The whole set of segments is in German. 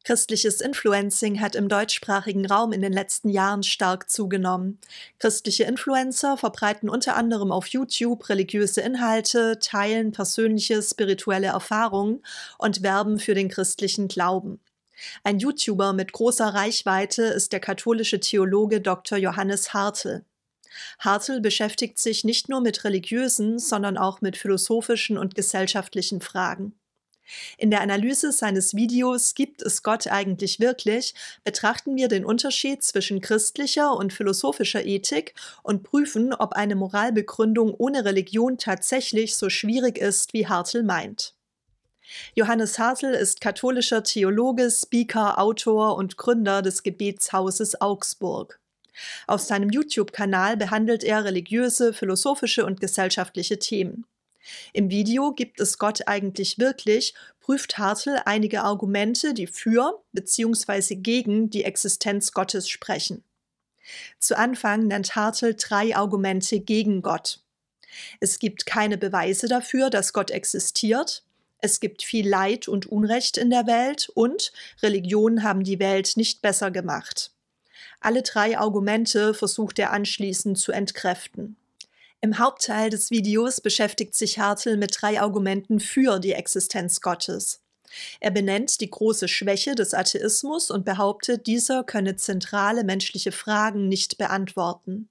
Christliches Influencing hat im deutschsprachigen Raum in den letzten Jahren stark zugenommen. Christliche Influencer verbreiten unter anderem auf YouTube religiöse Inhalte, teilen persönliche spirituelle Erfahrungen und werben für den christlichen Glauben. Ein YouTuber mit großer Reichweite ist der katholische Theologe Dr. Johannes Hartl. Hartl beschäftigt sich nicht nur mit religiösen, sondern auch mit philosophischen und gesellschaftlichen Fragen. In der Analyse seines Videos „Gibt es Gott eigentlich wirklich?" betrachten wir den Unterschied zwischen christlicher und philosophischer Ethik und prüfen, ob eine Moralbegründung ohne Religion tatsächlich so schwierig ist, wie Hartl meint. Johannes Hartl ist katholischer Theologe, Speaker, Autor und Gründer des Gebetshauses Augsburg. Auf seinem YouTube-Kanal behandelt er religiöse, philosophische und gesellschaftliche Themen. Im Video „Gibt es Gott eigentlich wirklich?" prüft Hartl einige Argumente, die für bzw. gegen die Existenz Gottes sprechen. Zu Anfang nennt Hartl 3 Argumente gegen Gott. Es gibt keine Beweise dafür, dass Gott existiert, es gibt viel Leid und Unrecht in der Welt und Religionen haben die Welt nicht besser gemacht. Alle 3 Argumente versucht er anschließend zu entkräften. Im Hauptteil des Videos beschäftigt sich Hartl mit 3 Argumenten für die Existenz Gottes. Er benennt die große Schwäche des Atheismus und behauptet, dieser könne zentrale menschliche Fragen nicht beantworten.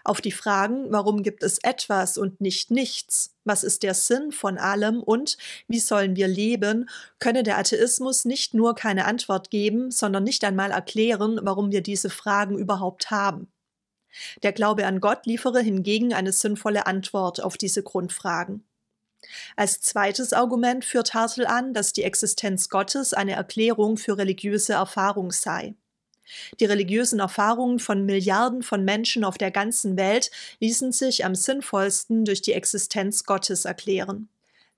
Auf die Fragen, warum gibt es etwas und nicht nichts, was ist der Sinn von allem und wie sollen wir leben, könne der Atheismus nicht nur keine Antwort geben, sondern nicht einmal erklären, warum wir diese Fragen überhaupt haben. Der Glaube an Gott liefere hingegen eine sinnvolle Antwort auf diese Grundfragen. Als zweites Argument führt Hartl an, dass die Existenz Gottes eine Erklärung für religiöse Erfahrung sei. Die religiösen Erfahrungen von Milliarden von Menschen auf der ganzen Welt ließen sich am sinnvollsten durch die Existenz Gottes erklären.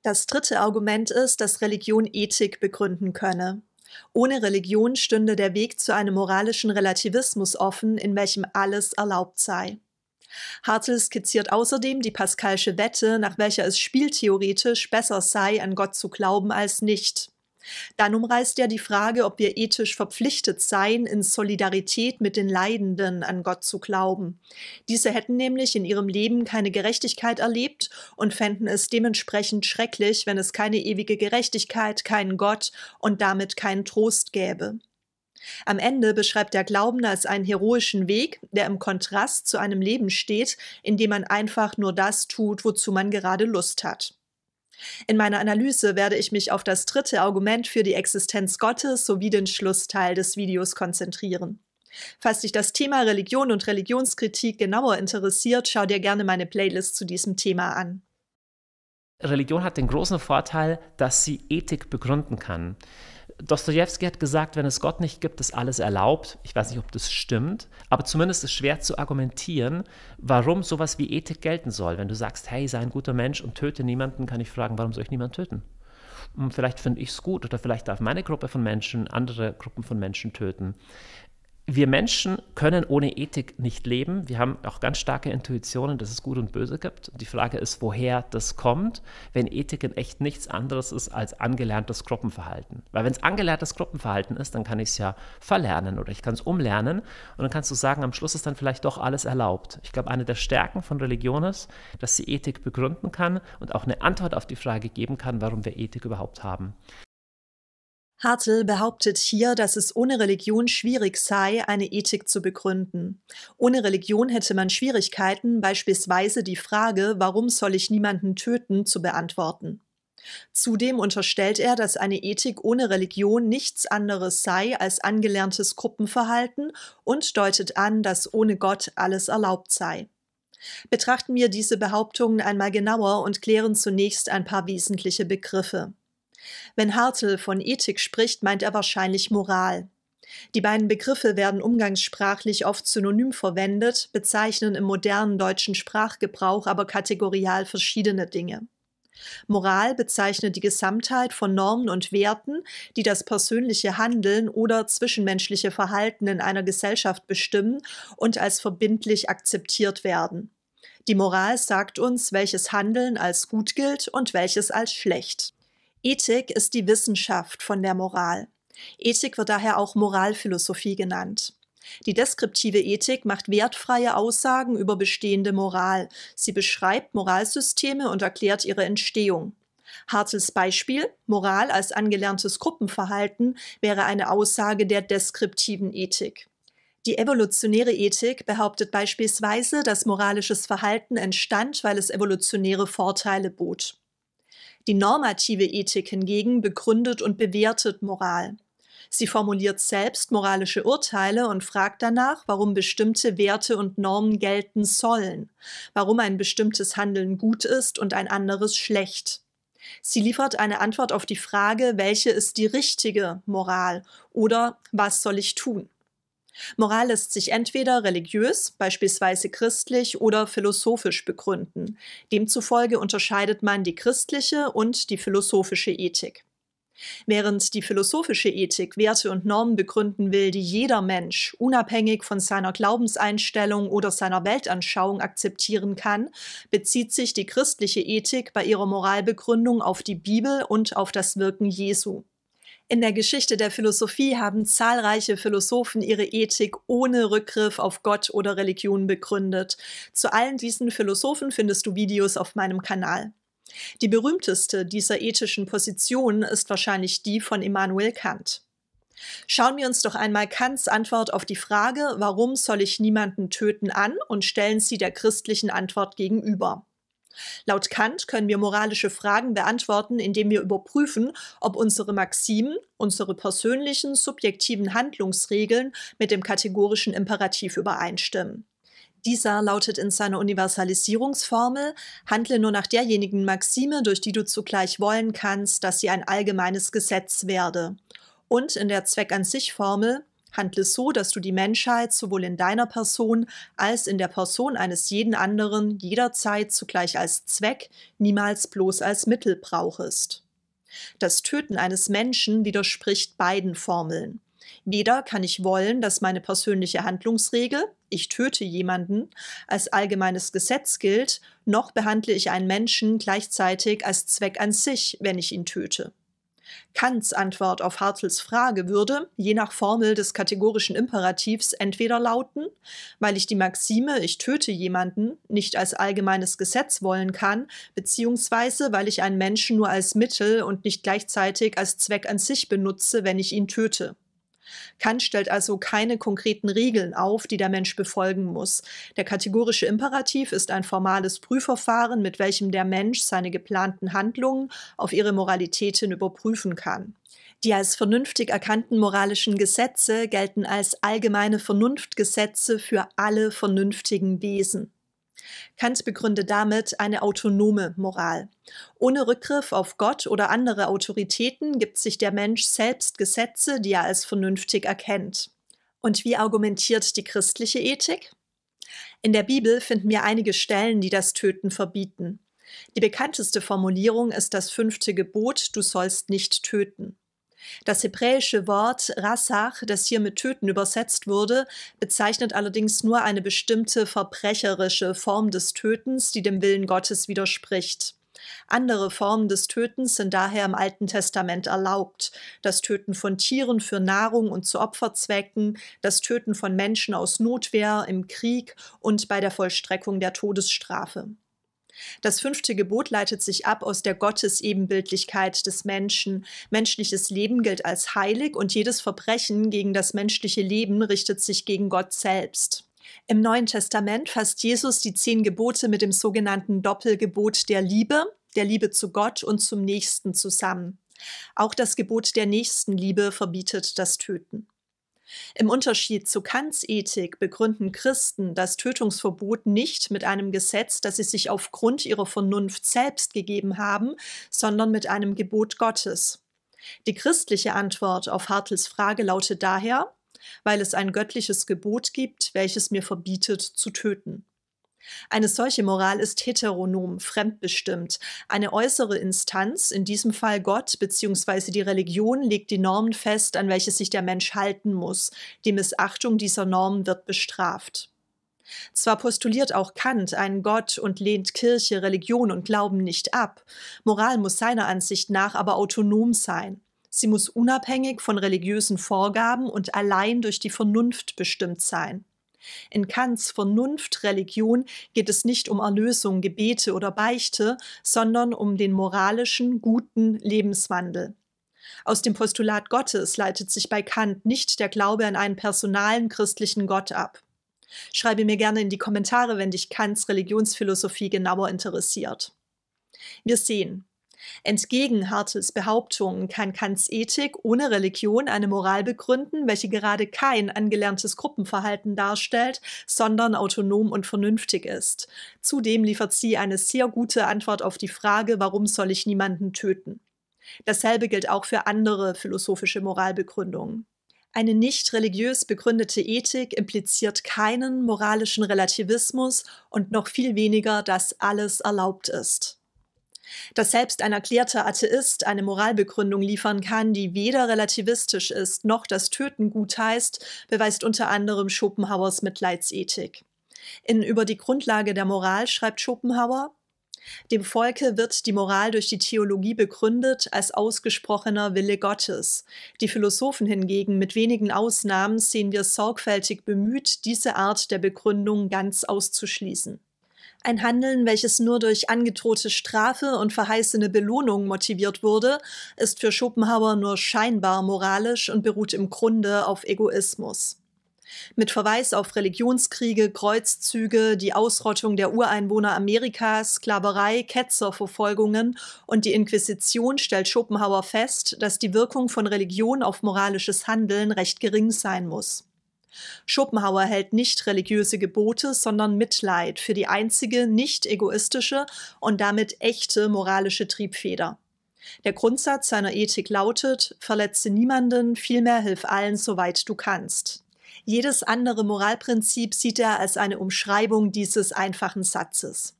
Das dritte Argument ist, dass Religion Ethik begründen könne. Ohne Religion stünde der Weg zu einem moralischen Relativismus offen, in welchem alles erlaubt sei. Hartl skizziert außerdem die Pascalsche Wette, nach welcher es spieltheoretisch besser sei, an Gott zu glauben als nicht. Dann umreißt er die Frage, ob wir ethisch verpflichtet seien, in Solidarität mit den Leidenden an Gott zu glauben. Diese hätten nämlich in ihrem Leben keine Gerechtigkeit erlebt und fänden es dementsprechend schrecklich, wenn es keine ewige Gerechtigkeit, keinen Gott und damit keinen Trost gäbe. Am Ende beschreibt der Glauben als einen heroischen Weg, der im Kontrast zu einem Leben steht, in dem man einfach nur das tut, wozu man gerade Lust hat. In meiner Analyse werde ich mich auf das dritte Argument für die Existenz Gottes sowie den Schlussteil des Videos konzentrieren. Falls dich das Thema Religion und Religionskritik genauer interessiert, schau dir gerne meine Playlist zu diesem Thema an. Religion hat den großen Vorteil, dass sie Ethik begründen kann. Dostojewski hat gesagt, wenn es Gott nicht gibt, ist alles erlaubt. Ich weiß nicht, ob das stimmt, aber zumindest ist schwer zu argumentieren, warum sowas wie Ethik gelten soll. Wenn du sagst, hey, sei ein guter Mensch und töte niemanden, kann ich fragen, warum soll ich niemanden töten? Und vielleicht finde ich es gut oder vielleicht darf meine Gruppe von Menschen andere Gruppen von Menschen töten. Wir Menschen können ohne Ethik nicht leben. Wir haben auch ganz starke Intuitionen, dass es Gut und Böse gibt. Die Frage ist, woher das kommt, wenn Ethik in echt nichts anderes ist als angelerntes Gruppenverhalten. Weil wenn es angelerntes Gruppenverhalten ist, dann kann ich es ja verlernen oder ich kann es umlernen und dann kannst du sagen, am Schluss ist dann vielleicht doch alles erlaubt. Ich glaube, eine der Stärken von Religion ist, dass sie Ethik begründen kann und auch eine Antwort auf die Frage geben kann, warum wir Ethik überhaupt haben. Hartl behauptet hier, dass es ohne Religion schwierig sei, eine Ethik zu begründen. Ohne Religion hätte man Schwierigkeiten, beispielsweise die Frage, warum soll ich niemanden töten, zu beantworten. Zudem unterstellt er, dass eine Ethik ohne Religion nichts anderes sei als angelerntes Gruppenverhalten und deutet an, dass ohne Gott alles erlaubt sei. Betrachten wir diese Behauptungen einmal genauer und klären zunächst ein paar wesentliche Begriffe. Wenn Hartl von Ethik spricht, meint er wahrscheinlich Moral. Die beiden Begriffe werden umgangssprachlich oft synonym verwendet, bezeichnen im modernen deutschen Sprachgebrauch aber kategorial verschiedene Dinge. Moral bezeichnet die Gesamtheit von Normen und Werten, die das persönliche Handeln oder zwischenmenschliche Verhalten in einer Gesellschaft bestimmen und als verbindlich akzeptiert werden. Die Moral sagt uns, welches Handeln als gut gilt und welches als schlecht. Ethik ist die Wissenschaft von der Moral. Ethik wird daher auch Moralphilosophie genannt. Die deskriptive Ethik macht wertfreie Aussagen über bestehende Moral. Sie beschreibt Moralsysteme und erklärt ihre Entstehung. Hartls Beispiel, Moral als angelerntes Gruppenverhalten, wäre eine Aussage der deskriptiven Ethik. Die evolutionäre Ethik behauptet beispielsweise, dass moralisches Verhalten entstand, weil es evolutionäre Vorteile bot. Die normative Ethik hingegen begründet und bewertet Moral. Sie formuliert selbst moralische Urteile und fragt danach, warum bestimmte Werte und Normen gelten sollen, warum ein bestimmtes Handeln gut ist und ein anderes schlecht. Sie liefert eine Antwort auf die Frage, welche ist die richtige Moral oder was soll ich tun? Moral lässt sich entweder religiös, beispielsweise christlich, oder philosophisch begründen. Demzufolge unterscheidet man die christliche und die philosophische Ethik. Während die philosophische Ethik Werte und Normen begründen will, die jeder Mensch unabhängig von seiner Glaubenseinstellung oder seiner Weltanschauung akzeptieren kann, bezieht sich die christliche Ethik bei ihrer Moralbegründung auf die Bibel und auf das Wirken Jesu. In der Geschichte der Philosophie haben zahlreiche Philosophen ihre Ethik ohne Rückgriff auf Gott oder Religion begründet. Zu allen diesen Philosophen findest du Videos auf meinem Kanal. Die berühmteste dieser ethischen Positionen ist wahrscheinlich die von Immanuel Kant. Schauen wir uns doch einmal Kants Antwort auf die Frage, warum soll ich niemanden töten, an und stellen sie der christlichen Antwort gegenüber. Laut Kant können wir moralische Fragen beantworten, indem wir überprüfen, ob unsere Maximen, unsere persönlichen, subjektiven Handlungsregeln mit dem kategorischen Imperativ übereinstimmen. Dieser lautet in seiner Universalisierungsformel: Handle nur nach derjenigen Maxime, durch die du zugleich wollen kannst, dass sie ein allgemeines Gesetz werde. Und in der Zweck-an-sich-Formel: Handle so, dass du die Menschheit sowohl in deiner Person als in der Person eines jeden anderen jederzeit zugleich als Zweck, niemals bloß als Mittel brauchest. Das Töten eines Menschen widerspricht beiden Formeln. Weder kann ich wollen, dass meine persönliche Handlungsregel, ich töte jemanden, als allgemeines Gesetz gilt, noch behandle ich einen Menschen gleichzeitig als Zweck an sich, wenn ich ihn töte. Kants Antwort auf Hartls Frage würde, je nach Formel des kategorischen Imperativs, entweder lauten: Weil ich die Maxime, ich töte jemanden, nicht als allgemeines Gesetz wollen kann, beziehungsweise weil ich einen Menschen nur als Mittel und nicht gleichzeitig als Zweck an sich benutze, wenn ich ihn töte. Kant stellt also keine konkreten Regeln auf, die der Mensch befolgen muss. Der kategorische Imperativ ist ein formales Prüfverfahren, mit welchem der Mensch seine geplanten Handlungen auf ihre Moralität hin überprüfen kann. Die als vernünftig erkannten moralischen Gesetze gelten als allgemeine Vernunftgesetze für alle vernünftigen Wesen. Kant begründet damit eine autonome Moral. Ohne Rückgriff auf Gott oder andere Autoritäten gibt sich der Mensch selbst Gesetze, die er als vernünftig erkennt. Und wie argumentiert die christliche Ethik? In der Bibel finden wir einige Stellen, die das Töten verbieten. Die bekannteste Formulierung ist das 5. Gebot: Du sollst nicht töten. Das hebräische Wort Rassach, das hier mit töten übersetzt wurde, bezeichnet allerdings nur eine bestimmte verbrecherische Form des Tötens, die dem Willen Gottes widerspricht. Andere Formen des Tötens sind daher im Alten Testament erlaubt: das Töten von Tieren für Nahrung und zu Opferzwecken, das Töten von Menschen aus Notwehr, im Krieg und bei der Vollstreckung der Todesstrafe. Das 5. Gebot leitet sich ab aus der Gottesebenbildlichkeit des Menschen. Menschliches Leben gilt als heilig und jedes Verbrechen gegen das menschliche Leben richtet sich gegen Gott selbst. Im Neuen Testament fasst Jesus die 10 Gebote mit dem sogenannten Doppelgebot der Liebe zu Gott und zum Nächsten zusammen. Auch das Gebot der Nächstenliebe verbietet das Töten. Im Unterschied zu Kants Ethik begründen Christen das Tötungsverbot nicht mit einem Gesetz, das sie sich aufgrund ihrer Vernunft selbst gegeben haben, sondern mit einem Gebot Gottes. Die christliche Antwort auf Hartls Frage lautet daher: Weil es ein göttliches Gebot gibt, welches mir verbietet zu töten. Eine solche Moral ist heteronom, fremdbestimmt. Eine äußere Instanz, in diesem Fall Gott bzw. die Religion, legt die Normen fest, an welche sich der Mensch halten muss. Die Missachtung dieser Normen wird bestraft. Zwar postuliert auch Kant einen Gott und lehnt Kirche, Religion und Glauben nicht ab. Moral muss seiner Ansicht nach aber autonom sein. Sie muss unabhängig von religiösen Vorgaben und allein durch die Vernunft bestimmt sein. In Kants Vernunftreligion geht es nicht um Erlösung, Gebete oder Beichte, sondern um den moralischen, guten Lebenswandel. Aus dem Postulat Gottes leitet sich bei Kant nicht der Glaube an einen personalen christlichen Gott ab. Schreibe mir gerne in die Kommentare, wenn dich Kants Religionsphilosophie genauer interessiert. Wir sehen, entgegen Hartels Behauptungen kann Kants Ethik ohne Religion eine Moral begründen, welche gerade kein angelerntes Gruppenverhalten darstellt, sondern autonom und vernünftig ist. Zudem liefert sie eine sehr gute Antwort auf die Frage, warum soll ich niemanden töten? Dasselbe gilt auch für andere philosophische Moralbegründungen. Eine nicht religiös begründete Ethik impliziert keinen moralischen Relativismus und noch viel weniger, dass alles erlaubt ist. Dass selbst ein erklärter Atheist eine Moralbegründung liefern kann, die weder relativistisch ist, noch das Töten gutheißt, beweist unter anderem Schopenhauers Mitleidsethik. In Über die Grundlage der Moral schreibt Schopenhauer: Dem Volke wird die Moral durch die Theologie begründet als ausgesprochener Wille Gottes. Die Philosophen hingegen, mit wenigen Ausnahmen, sehen wir sorgfältig bemüht, diese Art der Begründung ganz auszuschließen. Ein Handeln, welches nur durch angedrohte Strafe und verheißene Belohnung motiviert wurde, ist für Schopenhauer nur scheinbar moralisch und beruht im Grunde auf Egoismus. Mit Verweis auf Religionskriege, Kreuzzüge, die Ausrottung der Ureinwohner Amerikas, Sklaverei, Ketzerverfolgungen und die Inquisition stellt Schopenhauer fest, dass die Wirkung von Religion auf moralisches Handeln recht gering sein muss. Schopenhauer hält nicht religiöse Gebote, sondern Mitleid für die einzige nicht egoistische und damit echte moralische Triebfeder. Der Grundsatz seiner Ethik lautet: Verletze niemanden, vielmehr hilf allen, soweit du kannst. Jedes andere Moralprinzip sieht er als eine Umschreibung dieses einfachen Satzes.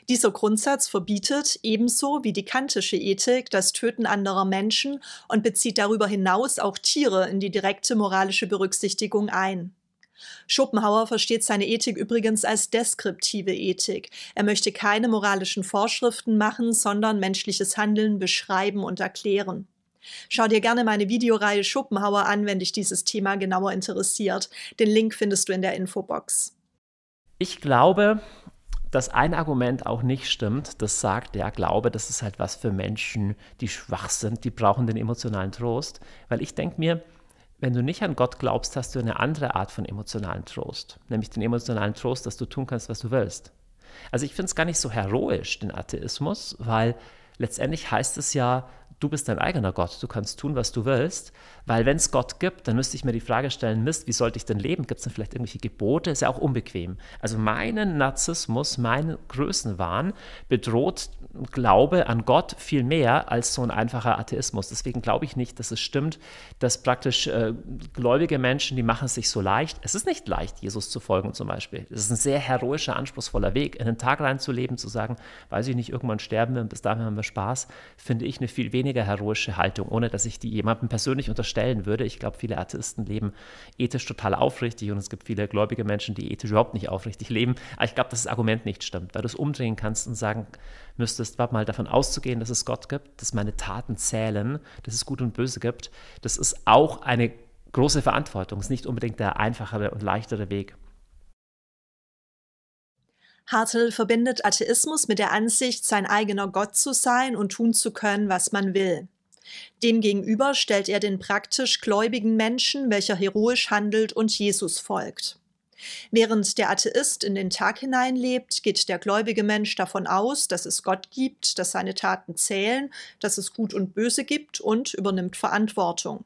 Dieser Grundsatz verbietet, ebenso wie die kantische Ethik, das Töten anderer Menschen und bezieht darüber hinaus auch Tiere in die direkte moralische Berücksichtigung ein. Schopenhauer versteht seine Ethik übrigens als deskriptive Ethik. Er möchte keine moralischen Vorschriften machen, sondern menschliches Handeln beschreiben und erklären. Schau dir gerne meine Videoreihe Schopenhauer an, wenn dich dieses Thema genauer interessiert. Den Link findest du in der Infobox. Ich glaube, dass ein Argument auch nicht stimmt, das sagt, ja, Glaube, das ist halt was für Menschen, die schwach sind, die brauchen den emotionalen Trost. Weil ich denke mir, wenn du nicht an Gott glaubst, hast du eine andere Art von emotionalen Trost. Nämlich den emotionalen Trost, dass du tun kannst, was du willst. Also ich finde es gar nicht so heroisch, den Atheismus, weil letztendlich heißt es ja, du bist dein eigener Gott, du kannst tun, was du willst, weil wenn es Gott gibt, dann müsste ich mir die Frage stellen, Mist, wie sollte ich denn leben? Gibt es denn vielleicht irgendwelche Gebote? Ist ja auch unbequem. Also meinen Narzissmus, meinen Größenwahn bedroht Glaube an Gott viel mehr als so ein einfacher Atheismus. Deswegen glaube ich nicht, dass es stimmt, dass praktisch gläubige Menschen, die machen es sich so leicht. Es ist nicht leicht, Jesus zu folgen zum Beispiel. Es ist ein sehr heroischer, anspruchsvoller Weg, in den Tag reinzuleben, zu sagen, weiß ich nicht, irgendwann sterben wir und bis dahin haben wir Spaß, finde ich eine viel weniger heroische Haltung, ohne dass ich die jemandem persönlich unterstellen würde. Ich glaube, viele Atheisten leben ethisch total aufrichtig und es gibt viele gläubige Menschen, die ethisch überhaupt nicht aufrichtig leben. Aber ich glaube, dass das Argument nicht stimmt, weil du es umdrehen kannst und sagen müsstest, warte mal, davon auszugehen, dass es Gott gibt, dass meine Taten zählen, dass es Gut und Böse gibt, das ist auch eine große Verantwortung. Es ist nicht unbedingt der einfachere und leichtere Weg. Hartel verbindet Atheismus mit der Ansicht, sein eigener Gott zu sein und tun zu können, was man will. Demgegenüber stellt er den praktisch gläubigen Menschen, welcher heroisch handelt und Jesus folgt. Während der Atheist in den Tag hineinlebt, geht der gläubige Mensch davon aus, dass es Gott gibt, dass seine Taten zählen, dass es Gut und Böse gibt und übernimmt Verantwortung.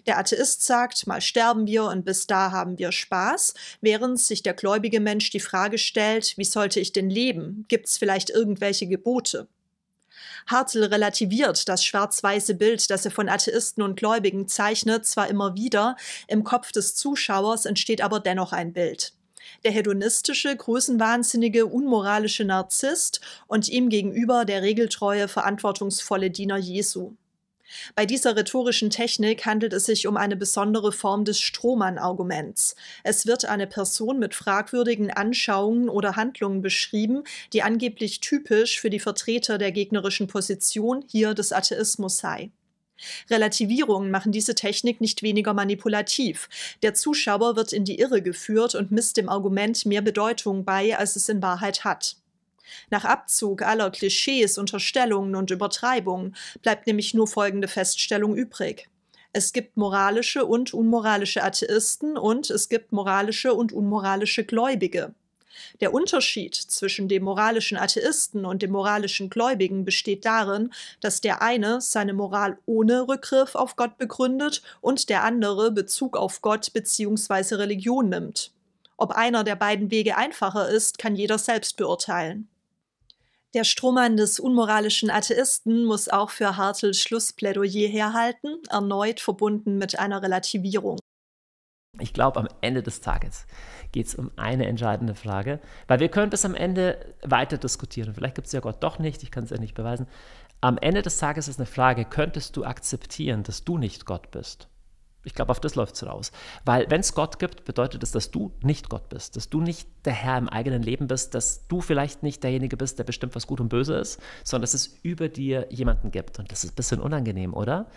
Der Atheist sagt, mal sterben wir und bis da haben wir Spaß, während sich der gläubige Mensch die Frage stellt, wie sollte ich denn leben? Gibt es vielleicht irgendwelche Gebote? Hartel relativiert das schwarz-weiße Bild, das er von Atheisten und Gläubigen zeichnet, zwar immer wieder, im Kopf des Zuschauers entsteht aber dennoch ein Bild. Der hedonistische, größenwahnsinnige, unmoralische Narzisst und ihm gegenüber der regeltreue, verantwortungsvolle Diener Jesu. Bei dieser rhetorischen Technik handelt es sich um eine besondere Form des Strohmann-Arguments. Es wird eine Person mit fragwürdigen Anschauungen oder Handlungen beschrieben, die angeblich typisch für die Vertreter der gegnerischen Position, hier des Atheismus sei. Relativierungen machen diese Technik nicht weniger manipulativ. Der Zuschauer wird in die Irre geführt und misst dem Argument mehr Bedeutung bei, als es in Wahrheit hat. Nach Abzug aller Klischees, Unterstellungen und Übertreibungen bleibt nämlich nur folgende Feststellung übrig. Es gibt moralische und unmoralische Atheisten und es gibt moralische und unmoralische Gläubige. Der Unterschied zwischen dem moralischen Atheisten und dem moralischen Gläubigen besteht darin, dass der eine seine Moral ohne Rückgriff auf Gott begründet und der andere Bezug auf Gott bzw. Religion nimmt. Ob einer der beiden Wege einfacher ist, kann jeder selbst beurteilen. Der Strohmann des unmoralischen Atheisten muss auch für Hartls Schlussplädoyer herhalten, erneut verbunden mit einer Relativierung. Ich glaube, am Ende des Tages geht es um eine entscheidende Frage, weil wir können bis am Ende weiter diskutieren. Vielleicht gibt es ja Gott doch nicht, ich kann es ja nicht beweisen. Am Ende des Tages ist eine Frage, könntest du akzeptieren, dass du nicht Gott bist? Ich glaube, auf das läuft es raus. Weil wenn es Gott gibt, bedeutet es, dass du nicht Gott bist, dass du nicht der Herr im eigenen Leben bist, dass du vielleicht nicht derjenige bist, der bestimmt, was gut und böse ist, sondern dass es über dir jemanden gibt. Und das ist ein bisschen unangenehm, oder?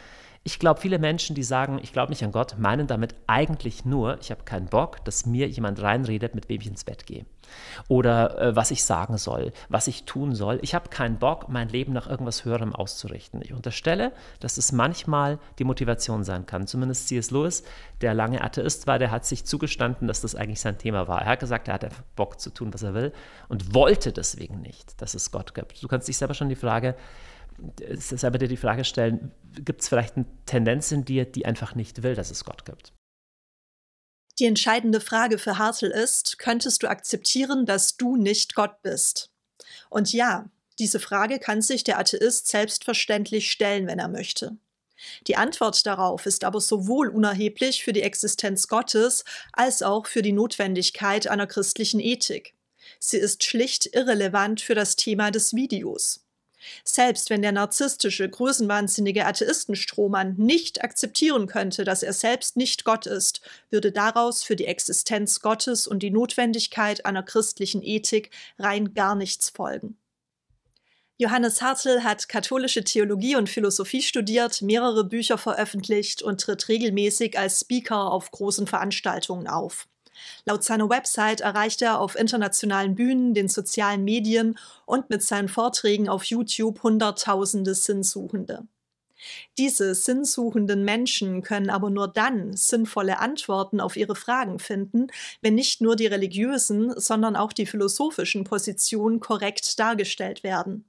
Ich glaube, viele Menschen, die sagen, ich glaube nicht an Gott, meinen damit eigentlich nur, ich habe keinen Bock, dass mir jemand reinredet, mit wem ich ins Bett gehe. Oder was ich sagen soll, was ich tun soll. Ich habe keinen Bock, mein Leben nach irgendwas Höherem auszurichten. Ich unterstelle, dass es manchmal die Motivation sein kann. Zumindest C.S. Lewis, der lange Atheist war, der hat sich zugestanden, dass das eigentlich sein Thema war. Er hat gesagt, er hat einfach Bock zu tun, was er will und wollte deswegen nicht, dass es Gott gibt. Du kannst dich selber schon selber dir die Frage stellen, gibt es vielleicht eine Tendenz in dir, die einfach nicht will, dass es Gott gibt? Die entscheidende Frage für Hartl ist, könntest du akzeptieren, dass du nicht Gott bist? Und ja, diese Frage kann sich der Atheist selbstverständlich stellen, wenn er möchte. Die Antwort darauf ist aber sowohl unerheblich für die Existenz Gottes als auch für die Notwendigkeit einer christlichen Ethik. Sie ist schlicht irrelevant für das Thema des Videos. Selbst wenn der narzisstische, größenwahnsinnige Atheistenstrohmann nicht akzeptieren könnte, dass er selbst nicht Gott ist, würde daraus für die Existenz Gottes und die Notwendigkeit einer christlichen Ethik rein gar nichts folgen. Johannes Hartl hat katholische Theologie und Philosophie studiert, mehrere Bücher veröffentlicht und tritt regelmäßig als Speaker auf großen Veranstaltungen auf. Laut seiner Website erreicht er auf internationalen Bühnen, den sozialen Medien und mit seinen Vorträgen auf YouTube Hunderttausende Sinnsuchende. Diese sinnsuchenden Menschen können aber nur dann sinnvolle Antworten auf ihre Fragen finden, wenn nicht nur die religiösen, sondern auch die philosophischen Positionen korrekt dargestellt werden.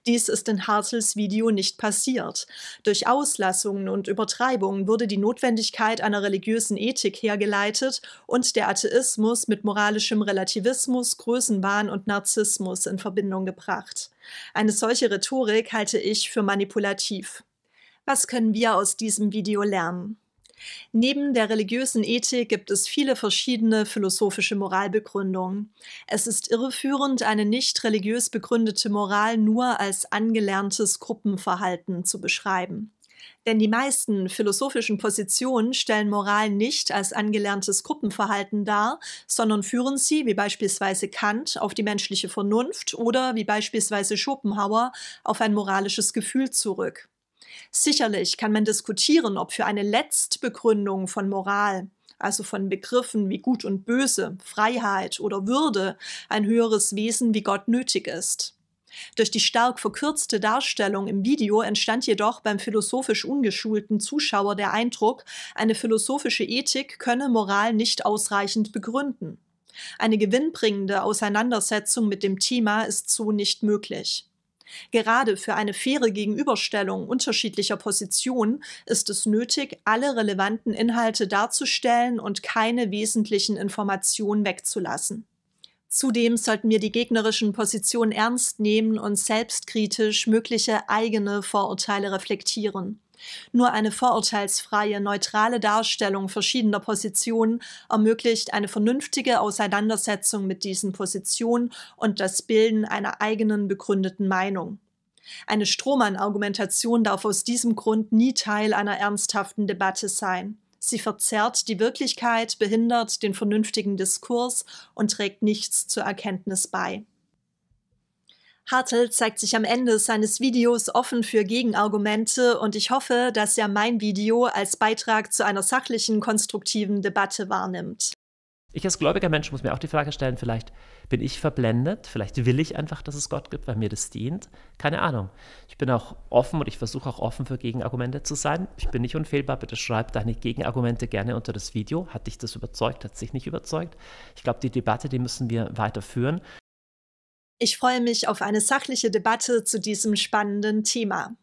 Dies ist in Hartls Video nicht passiert. Durch Auslassungen und Übertreibungen wurde die Notwendigkeit einer religiösen Ethik hergeleitet und der Atheismus mit moralischem Relativismus, Größenwahn und Narzissmus in Verbindung gebracht. Eine solche Rhetorik halte ich für manipulativ. Was können wir aus diesem Video lernen? Neben der religiösen Ethik gibt es viele verschiedene philosophische Moralbegründungen. Es ist irreführend, eine nicht religiös begründete Moral nur als angelerntes Gruppenverhalten zu beschreiben. Denn die meisten philosophischen Positionen stellen Moral nicht als angelerntes Gruppenverhalten dar, sondern führen sie, wie beispielsweise Kant, auf die menschliche Vernunft oder wie beispielsweise Schopenhauer auf ein moralisches Gefühl zurück. Sicherlich kann man diskutieren, ob für eine Letztbegründung von Moral, also von Begriffen wie Gut und Böse, Freiheit oder Würde, ein höheres Wesen wie Gott nötig ist. Durch die stark verkürzte Darstellung im Video entstand jedoch beim philosophisch ungeschulten Zuschauer der Eindruck, eine philosophische Ethik könne Moral nicht ausreichend begründen. Eine gewinnbringende Auseinandersetzung mit dem Thema ist so nicht möglich. Gerade für eine faire Gegenüberstellung unterschiedlicher Positionen ist es nötig, alle relevanten Inhalte darzustellen und keine wesentlichen Informationen wegzulassen. Zudem sollten wir die gegnerischen Positionen ernst nehmen und selbstkritisch mögliche eigene Vorurteile reflektieren. Nur eine vorurteilsfreie, neutrale Darstellung verschiedener Positionen ermöglicht eine vernünftige Auseinandersetzung mit diesen Positionen und das Bilden einer eigenen begründeten Meinung. Eine Strohmann-Argumentation darf aus diesem Grund nie Teil einer ernsthaften Debatte sein. Sie verzerrt die Wirklichkeit, behindert den vernünftigen Diskurs und trägt nichts zur Erkenntnis bei. Hartl zeigt sich am Ende seines Videos offen für Gegenargumente und ich hoffe, dass er mein Video als Beitrag zu einer sachlichen, konstruktiven Debatte wahrnimmt. Ich als gläubiger Mensch muss mir auch die Frage stellen, vielleicht bin ich verblendet, vielleicht will ich einfach, dass es Gott gibt, weil mir das dient. Keine Ahnung. Ich bin auch offen und ich versuche auch offen für Gegenargumente zu sein. Ich bin nicht unfehlbar, bitte schreib deine Gegenargumente gerne unter das Video. Hat dich das überzeugt, hat es dich nicht überzeugt? Ich glaube, die Debatte, die müssen wir weiterführen. Ich freue mich auf eine sachliche Debatte zu diesem spannenden Thema.